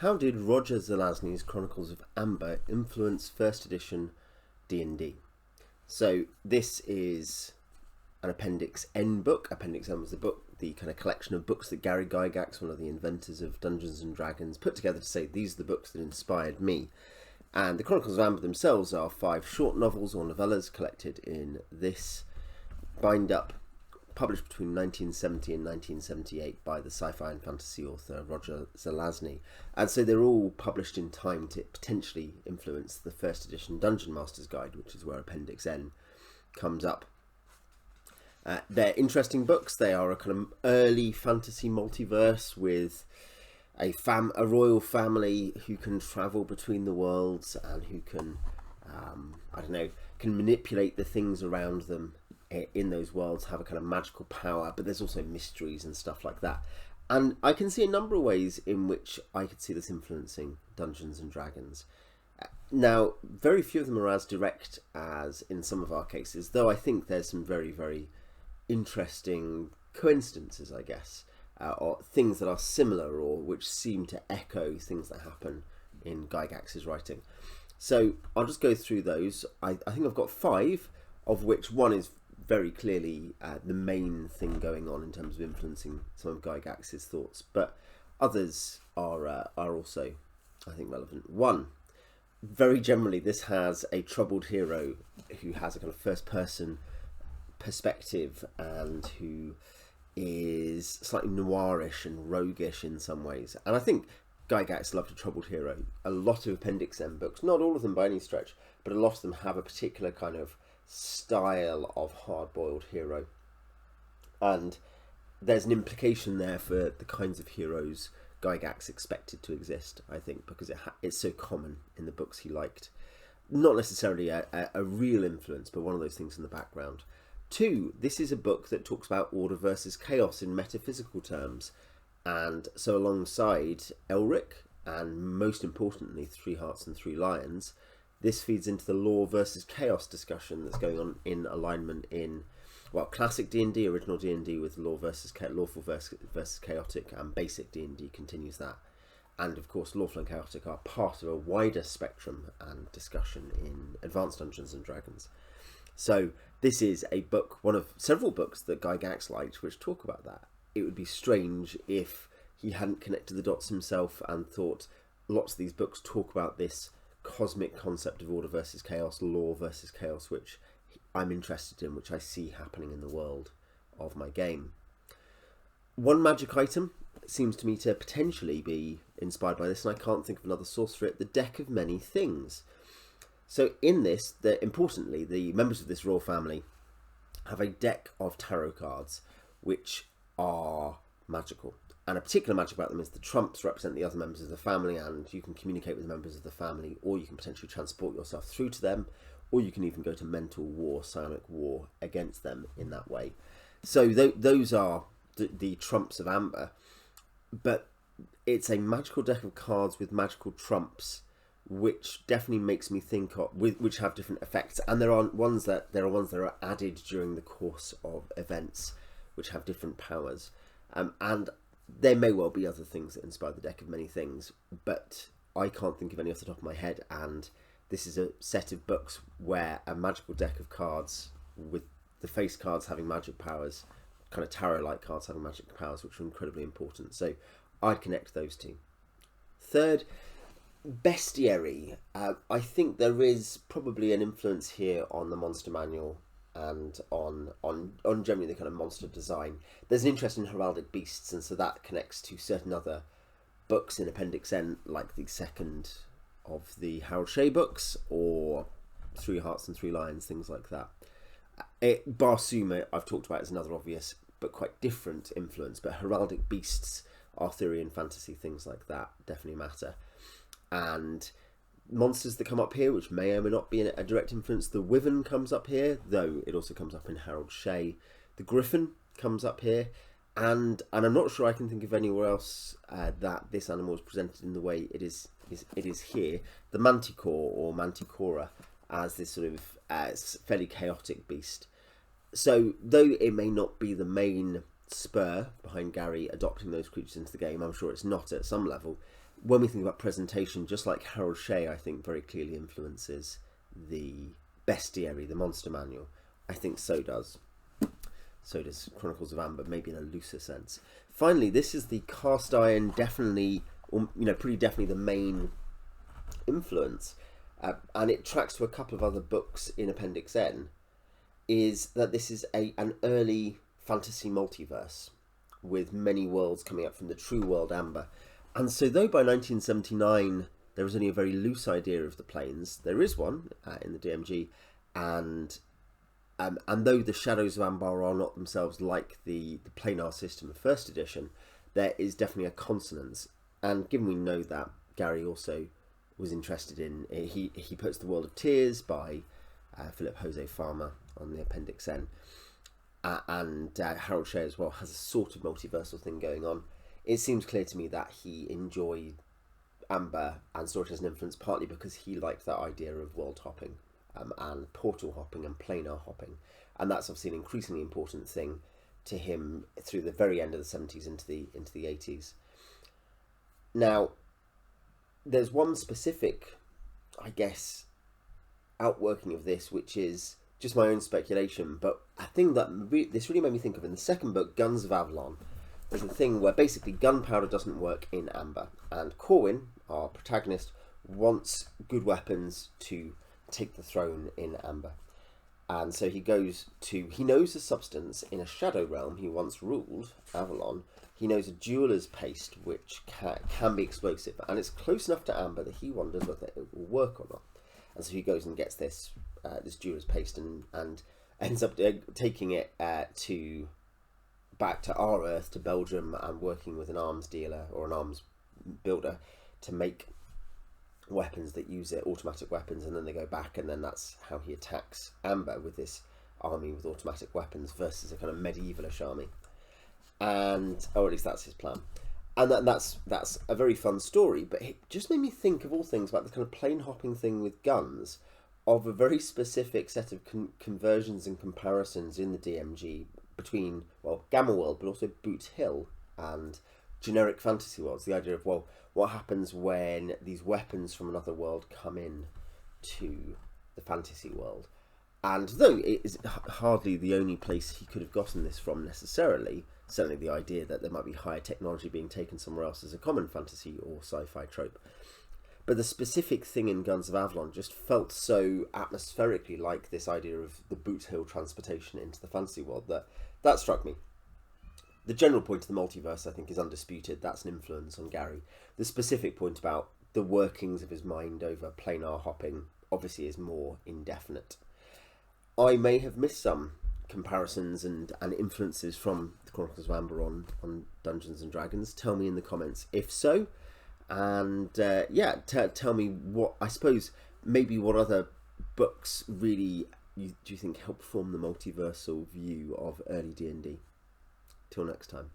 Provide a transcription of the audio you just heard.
How did Roger Zelazny's Chronicles of Amber influence first edition D&D? So this is an Appendix N book. Appendix N was the kind of collection of books that Gary Gygax, one of the inventors of Dungeons and Dragons, put together to say these are the books that inspired me. And the Chronicles of Amber themselves are 5 short novels or novellas collected in this bind-up, published between 1970 and 1978 by the sci-fi and fantasy author Roger Zelazny. And so they're all published in time to potentially influence the first edition Dungeon Master's Guide, which is where Appendix N comes up. They're interesting books. They are a kind of early fantasy multiverse with a royal family who can travel between the worlds and who can, can manipulate the things around them in those worlds, have a kind of magical power, but there's also mysteries and stuff like that. And I can see a number of ways in which I could see this influencing Dungeons and Dragons. Now, very few of them are as direct as in some of our cases, though I think there's some very, very interesting coincidences, I guess, or things that are similar or which seem to echo things that happen in Gygax's writing. So I'll just go through those. I think I've got 5, of which one is very clearly the main thing going on in terms of influencing some of Gygax's thoughts, but others are also, I think, relevant. 1, very generally, this has a troubled hero who has a kind of first-person perspective and who is slightly noirish and roguish in some ways. And I think Gygax loved a troubled hero. A lot of Appendix N books, not all of them by any stretch, but a lot of them have a particular kind of style of hard-boiled hero. And there's an implication there for the kinds of heroes Gygax expected to exist, I think, because it's so common in the books he liked. Not necessarily a real influence, but one of those things in the background. 2, this is a book that talks about order versus chaos in metaphysical terms. And so alongside Elric, and most importantly, 3 Hearts and 3 Lions, this feeds into the law versus chaos discussion that's going on in alignment in, well, classic D&D, original D&D with law versus lawful versus chaotic, and basic D&D continues that. And of course, lawful and chaotic are part of a wider spectrum and discussion in Advanced Dungeons and Dragons. So this is a book, one of several books that Gygax liked, which talk about that. It would be strange if he hadn't connected the dots himself and thought lots of these books talk about this cosmic concept of order versus chaos, law versus chaos, which I'm interested in, which I see happening in the world of my game. 1 magic item seems to me to potentially be inspired by this, and I can't think of another source for it: the Deck of Many Things. So in this, importantly, the members of this royal family have a deck of tarot cards which are magical. And a particular magic about them is the trumps represent the other members of the family, and you can communicate with the members of the family, or you can potentially transport yourself through to them, or you can even go to mental war, psionic war against them in that way. So those are the trumps of Amber, but it's a magical deck of cards with magical trumps, which definitely makes me think of, which have different effects. And there are ones that are added during the course of events, which have different powers. And there may well be other things that inspire the Deck of Many Things, but I can't think of any off the top of my head. And this is a set of books where a magical deck of cards with the face cards having magic powers, kind of tarot-like cards having magic powers, which are incredibly important. So I'd connect those two. 3rd, bestiary. I think there is probably an influence here on the monster manual and on generally the kind of monster design. There's an interest in Heraldic Beasts, and so that connects to certain other books in Appendix N, like the 2nd of the Harold Shea books, or 3 Hearts and 3 Lions, things like that. Barsuma, I've talked about, as another obvious but quite different influence, but Heraldic Beasts, Arthurian fantasy, things like that definitely matter. And monsters that come up here, which may or may not be a direct influence. The Wyvern comes up here, though it also comes up in Harold Shea. The Griffin comes up here, and I'm not sure I can think of anywhere else that this animal is presented in the way it is here. The Manticore or Manticora as this sort of fairly chaotic beast. So though it may not be the main spur behind Gary adopting those creatures into the game, I'm sure it's not at some level, when we think about presentation, just like Harold Shea, I think very clearly influences the bestiary, the monster manual. I think so does Chronicles of Amber, maybe in a looser sense. Finally, this is the cast iron, definitely, or, pretty definitely the main influence, and it tracks to a couple of other books in Appendix N, is that this is an early fantasy multiverse with many worlds coming up from the true world Amber. And so though by 1979 there was only a very loose idea of the planes, there is one in the DMG, and though the Shadows of Ambar are not themselves like the planar system of first edition, there is definitely a consonance. And given we know that Gary also was interested in, he puts The World of Tears by Philip Jose Farmer on the Appendix N, and Harold Shea as well has a sort of multiversal thing going on. It seems clear to me that he enjoyed Amber and saw it as an influence, partly because he liked that idea of world hopping and portal hopping and planar hopping, and that's obviously an increasingly important thing to him through the very end of the 70s into the 80s. Now, there's one specific, I guess, outworking of this, which is just my own speculation, but a thing that this really made me think of in the second book, Guns of Avalon. There's a thing where basically gunpowder doesn't work in Amber, and Corwin, our protagonist, wants good weapons to take the throne in Amber. And so he knows a substance in a shadow realm he once ruled, Avalon. He knows a jeweler's paste which can be explosive, and it's close enough to Amber that he wonders whether it will work or not. And so he goes and gets this jeweler's paste and ends up taking it back to our Earth, to Belgium, and working with an arms dealer or an arms builder to make weapons that use it, automatic weapons, and then they go back, and then that's how he attacks Amber with this army with automatic weapons versus a kind of medievalish army. And or at least that's his plan. And that's a very fun story, but it just made me think of all things about the kind of plane hopping thing with guns, of a very specific set of conversions and comparisons in the DMG between, well, Gamma World, but also Boot Hill and generic fantasy worlds. The idea of, well, what happens when these weapons from another world come in to the fantasy world? And though it is hardly the only place he could have gotten this from necessarily, certainly the idea that there might be higher technology being taken somewhere else is a common fantasy or sci-fi trope. But the specific thing in Guns of Avalon just felt so atmospherically like this idea of the Boot Hill transportation into the fantasy world that struck me. The general point of the multiverse, I think, is undisputed. That's an influence on Gary. The specific point about the workings of his mind over planar hopping obviously is more indefinite. I may have missed some comparisons and influences from the Chronicles of Amber on Dungeons and Dragons. Tell me in the comments if so. And tell me what, I suppose, maybe what other books really do you think help form the multiversal view of early D&D. Till next time.